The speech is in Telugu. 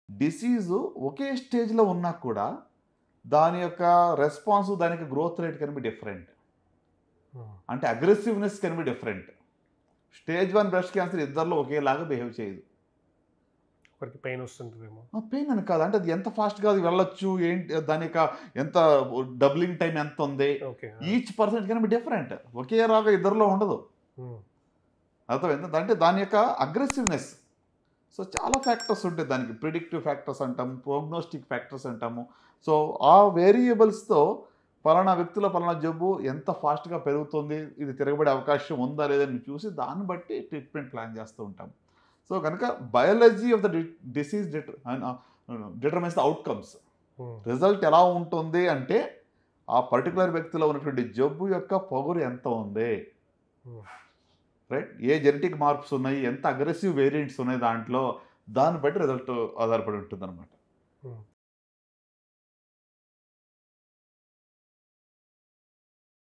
డిసీజు ఒకే స్టేజ్‌లో ఉన్నా కూడా దాని యొక్క రెస్పాన్స్, దానికి growth rate can be different. హ్మ్. అంటే aggressiveness can be different. Stage 1 breast cancer ఇద్దరిలో ఒకేలాగా బిహేవ్ చేయదు. ఒకరికి పెయిన్ వస్తుంటదేమో. పెయిన్ అని కాదు. అంటే అది ఎంత ఫాస్ట్‌గా అది వెళ్ళొచ్చు, ఏంటి దాని యొక్క ఎంత డబ్లింగ్ టైమ్ ఎంతుంది. Okay. Each person can be different. ఒకేలాగా ఇద్దరిలో ఉండదు. హ్మ్. అర్థమైందా? అంటే దాని యొక్క అగ్రెసివ్‌నెస్. సో, చాలా ఫ్యాక్టర్స్ ఉంటాయి దానికి. ప్రిడిక్టివ్ ఫ్యాక్టర్స్ అంటాము, ప్రోగ్నోస్టిక్ ఫ్యాక్టర్స్ అంటాము. సో, ఆ వేరియబుల్స్‌తో పలానా వ్యక్తిలో పలానా జబ్బు ఎంత ఫాస్ట్‌గా పెరుగుతుంది, ఇది తిరగబడే అవకాశం ఉందా లేదా అని చూసి దాన్ని బట్టి ట్రీట్మెంట్ ప్లాన్ చేస్తూ ఉంటాం. సో, కనుక biology of the disease determines the outcomes. హ్మ్. రిజల్ట్ ఎలా ఉంటుంది అంటే, ఆ పర్టిక్యులర్ వ్యక్తిలో ఉన్నటువంటి జబ్బు యొక్క పొగరు ఎంత ఉంది. హ్మ్. రైట్? ఏ జెనెటిక్ మార్ప్స్ ఉన్నాయి, ఎంత అగ్రెసివ్ వేరియంట్స్ ఉన్నాయి దాంట్లో, దాన్ని బట్టి రిజల్ట్ ఆధారపడి ఉంటుందన్నమాట. హ్మ్.